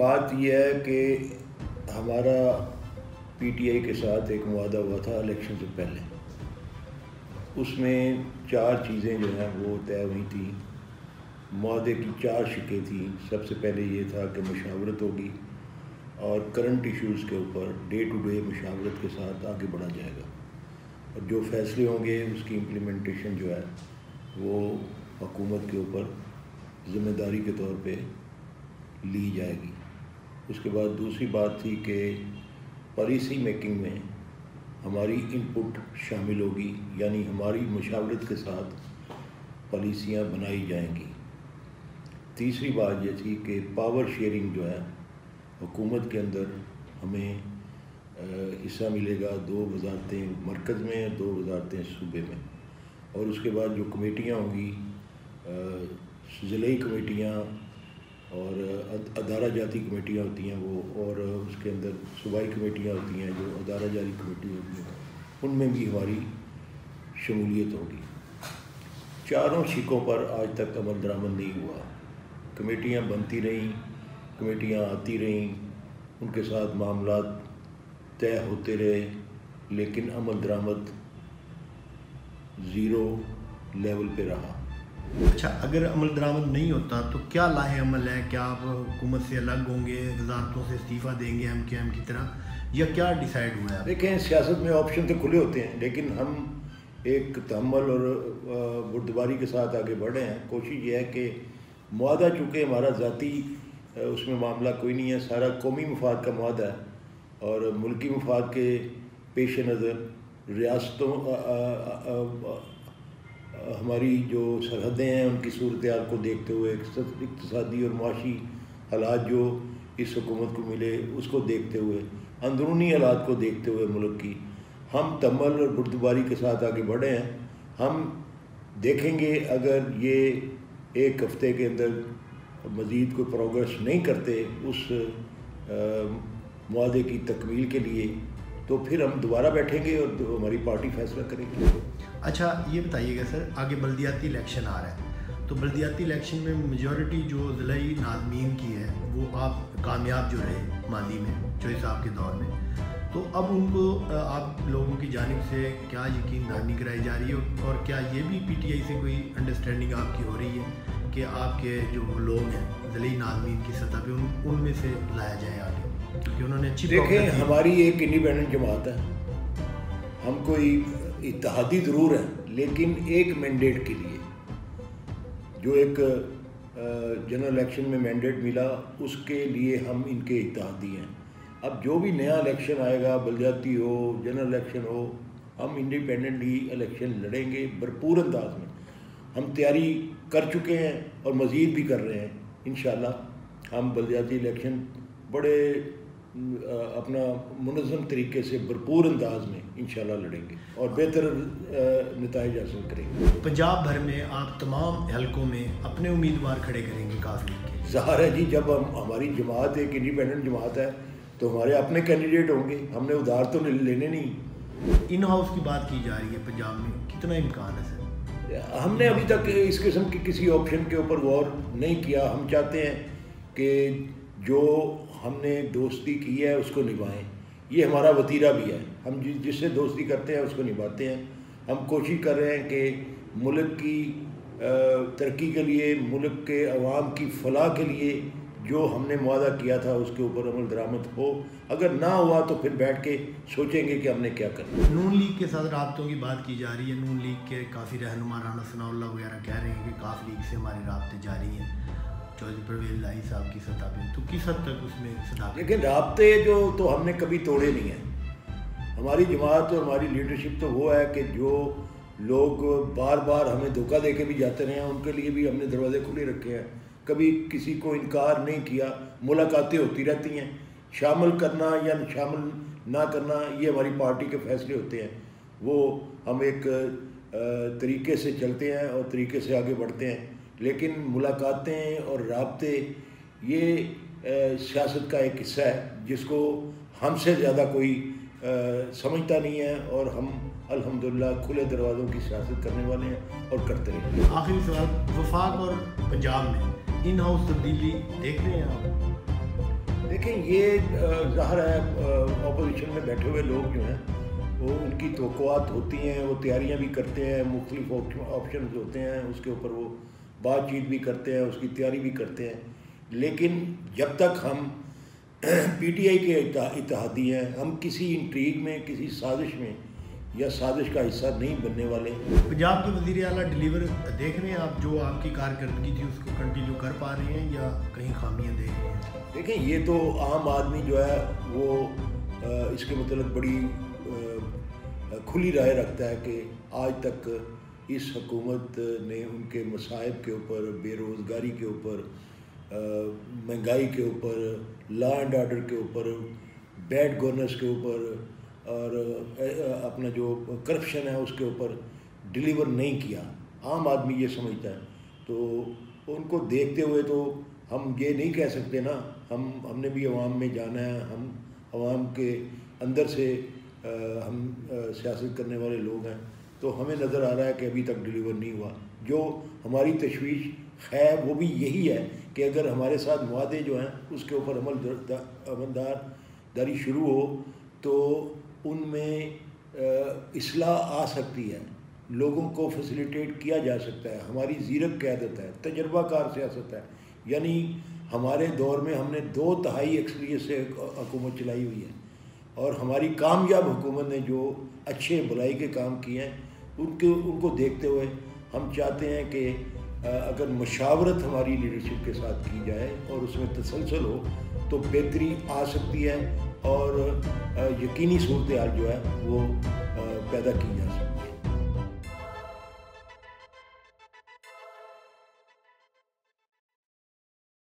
بات یہ ہے کہ ہمارا پی ٹی آئی کے ساتھ ایک معاہدہ ہوا تھا الیکشن سے پہلے. اس میں 4 چیزیں جو ہیں وہ طے ہوئی تھیں. معاہدے کی 4 شقیں تھیں. سب سے پہلے یہ تھا کہ مشاورت ہوگی اور کرنٹ ایشوز کے اوپر ڈے ٹو ڈے مشاورت کے ساتھ آگے بڑھا جائے گا، اور جو فیصلے ہوں گے اس کی امپلیمنٹیشن جو ہے وہ حکومت کے اوپر ذمہ داری کے طور پہ لی جائے گی. اس کے بعد دوسری بات تھی کہ پالیسی میکنگ میں ہماری ان پٹ شامل ہوگی، یعنی ہماری مشاورت کے ساتھ پالیسیاں بنائی جائیں گی. تیسری بات یہ تھی کہ پاور شیئرنگ جو ہے حکومت کے اندر ہمیں حصہ ملے گا، 2 وزارتیں مرکز میں، 2 وزارتیں صوبے میں. اور اس کے بعد جو کمیٹیاں ہوں گی، ضلعی کمیٹیاں اور ادارہ جاتی کمیٹیاں ہوتی ہیں وہ، اور اس کے اندر صوبائی کمیٹیاں ہوتی ہیں جو ادارہ جاتی کمیٹی ہوتی ہیں، ان میں بھی ہماری شمولیت ہوگی. 4 شقوں پر آج تک عمل درآمد نہیں ہوا. کمیٹیاں بنتی رہیں، کمیٹیاں آتی رہیں، ان کے ساتھ معاملات طے ہوتے رہے، لیکن عمل درآمد 0 لیول پہ رہا. اچھا، اگر عمل درآمد نہیں ہوتا تو کیا لاہ عمل ہے؟ کیا آپ حکومت سے الگ ہوں گے، وزارتوں سے استعفیٰ دیں گے ایم کے ایم کی طرح، یا کیا ڈیسائیڈ ہوا ہے؟ دیکھیں، سیاست میں آپشن تو کھلے ہوتے ہیں، لیکن ہم ایک تحمل اور بردباری کے ساتھ آگے بڑھ رہے ہیں. کوشش یہ ہے کہ معاہدہ چونکہ ہمارا ذاتی اس میں معاملہ کوئی نہیں ہے، سارا قومی مفاد کا معاہدہ ہے، اور ملکی مفاد کے پیش نظر ریاستوں ہماری جو سرحدیں ہیں ان کی صورتحال کو دیکھتے ہوئے، اقتصادی اور معاشی حالات جو اس حکومت کو ملے اس کو دیکھتے ہوئے، اندرونی حالات کو دیکھتے ہوئے ملک کی، ہم تحمل اور بردباری کے ساتھ آگے بڑھے ہیں. ہم دیکھیں گے اگر یہ 1 ہفتے کے اندر مزید کوئی پروگرس نہیں کرتے اس معاہدے کی تکمیل کے لیے، تو پھر ہم دوبارہ بیٹھیں گے اور ہماری پارٹی فیصلہ کرے گی. اچھا، یہ بتائیے گا سر، آگے بلدیاتی الیکشن آ رہا ہے، تو بلدیاتی الیکشن میں میجورٹی جو ضلعی ناظمین کی ہے وہ آپ کامیاب جو رہے ماضی میں چوہے صاحب کے دور میں، تو اب ان کو آپ لوگوں کی جانب سے کیا یقین دہانی کرائی جا رہی ہے، اور کیا یہ بھی پی ٹی آئی سے کوئی انڈرسٹینڈنگ آپ کی ہو رہی ہے کہ آپ کے جو لوگ ہیں ضلعی ناظمین کی سطح پہ ان میں سے لایا جائے آگے، کیونکہ انہوں نے اچھی دیکھیں، ہماری ایک انڈیپینڈنٹ جماعت ہے، ہم کوئی اتحادی ضرور ہیں، لیکن ایک مینڈیٹ کے لیے جو ایک جنرل الیکشن میں مینڈیٹ ملا اس کے لیے ہم ان کے اتحادی ہیں. اب جو بھی نیا الیکشن آئے گا، بلدیاتی ہو، جنرل الیکشن ہو، ہم انڈیپینڈنٹلی الیکشن لڑیں گے بھرپور انداز میں. ہم تیاری کر چکے ہیں اور مزید بھی کر رہے ہیں. انشاءاللہ ہم بلدیاتی الیکشن بڑے اپنا منظم طریقے سے بھرپور انداز میں انشاءاللہ لڑیں گے اور بہتر نتائج حاصل کریں گے. پنجاب بھر میں آپ تمام حلقوں میں اپنے امیدوار کھڑے کریں گے کاف لیگ کے؟ ظاہر ہے جی، جب ہماری جماعت ایک انڈیپینڈنٹ جماعت ہے تو ہمارے اپنے کینڈیڈیٹ ہوں گے، ہم نے ادھار تو لینے نہیں. ان ہاؤس کی بات کی جا رہی ہے پنجاب میں، کتنا امکان ہے سر؟ ہم نے ابھی تک اس قسم کی کسی آپشن کے اوپر غور نہیں کیا. ہم چاہتے ہیں کہ جو ہم نے دوستی کی ہے اس کو نبھائیں. یہ ہمارا وتیرہ بھی ہے، ہم جس سے دوستی کرتے ہیں اس کو نبھاتے ہیں. ہم کوشش کر رہے ہیں کہ ملک کی ترقی کے لیے، ملک کے عوام کی فلاح کے لیے جو ہم نے معاہدہ کیا تھا اس کے اوپر عمل درآمد ہو. اگر نہ ہوا تو پھر بیٹھ کے سوچیں گے کہ ہم نے کیا کرنا. نون لیگ کے ساتھ رابطوں کی بات کی جا رہی ہے. نون لیگ کے کافی رہنما رانا ثناء اللہ وغیرہ کہہ رہے ہیں کہ کاف لیگ سے ہمارے رابطے جاری ہیں چودھری پرویز الہی صاحب کی سطح پہ، تو کس حد تک اس میں صداقت؟ لیکن رابطے جو تو ہم نے کبھی توڑے نہیں ہیں. ہماری جماعت اور ہماری لیڈرشپ تو وہ ہے کہ جو لوگ بار بار ہمیں دھوکہ دے کے بھی جاتے رہے ہیں ان کے لیے بھی ہم نے دروازے کھلے رکھے ہیں. کبھی کسی کو انکار نہیں کیا. ملاقاتیں ہوتی رہتی ہیں. شامل کرنا یا شامل نہ کرنا یہ ہماری پارٹی کے فیصلے ہوتے ہیں. وہ ہم ایک طریقے سے چلتے ہیں اور طریقے سے آگے بڑھتے ہیں. لیکن ملاقاتیں اور رابطے یہ سیاست کا ایک حصہ ہے جس کو ہم سے زیادہ کوئی سمجھتا نہیں ہے، اور ہم الحمدللہ کھلے دروازوں کی سیاست کرنے والے ہیں اور کرتے رہیں گے. آخری سوال، وفاق اور پنجاب میں ان ہاؤس تبدیلی دیکھ رہے ہیں آپ؟ دیکھیں یہ ظاہر ہے اپوزیشن میں بیٹھے ہوئے لوگ جو ہیں وہ ان کی توقعات ہوتی ہیں، وہ تیاریاں بھی کرتے ہیں، مختلف آپشنز ہوتے ہیں، اس کے اوپر وہ بات چیت بھی کرتے ہیں، اس کی تیاری بھی کرتے ہیں. لیکن جب تک ہم پی ٹی آئی کے اتحادی ہیں، ہم کسی انٹریگ میں، کسی سازش میں یا سازش کا حصہ نہیں بننے والے. پنجاب کے وزیر اعلیٰ ڈیلیور دیکھ رہے ہیں آپ، جو آپ کی کارکردگی تھی اس کو کنٹینیو کر پا رہے ہیں یا کہیں خامیاں دیکھ رہے ہیں؟ دیکھیں یہ تو عام آدمی جو ہے وہ اس کے متعلق بڑی کھلی رائے رکھتا ہے کہ آج تک اس حکومت نے ان کے مصائب کے اوپر، بے روزگاری کے اوپر، مہنگائی کے اوپر، لا اینڈ آرڈر کے اوپر، بیڈ گورننس کے اوپر اور اپنا جو کرپشن ہے اس کے اوپر ڈیلیور نہیں کیا. عام آدمی یہ سمجھتا ہے. تو ان کو دیکھتے ہوئے تو ہم یہ نہیں کہہ سکتے نا، ہم نے بھی عوام میں جانا ہے، ہم عوام کے اندر سے ہم سیاست کرنے والے لوگ ہیں، تو ہمیں نظر آ رہا ہے کہ ابھی تک ڈیلیور نہیں ہوا. جو ہماری تشویش ہے وہ بھی یہی ہے کہ اگر ہمارے ساتھ معاہدے جو ہیں اس کے اوپر عملداری شروع ہو تو ان میں اصلاح آ سکتی ہے، لوگوں کو فیسیلیٹیٹ کیا جا سکتا ہے. ہماری زیرک قیادت ہے، تجربہ کار سیاست ہے. یعنی ہمارے دور میں ہم نے 2/3 اکثریت سے حکومت چلائی ہوئی ہے، اور ہماری کامیاب حکومت نے جو اچھے بھلائی کے کام کیے ہیں ان کو دیکھتے ہوئے ہم چاہتے ہیں کہ اگر مشاورت ہماری لیڈرشپ کے ساتھ کی جائے اور اس میں تسلسل ہو تو بہتری آ سکتی ہے اور یقینی صورتحال جو ہے وہ پیدا کی جا سکتی ہے.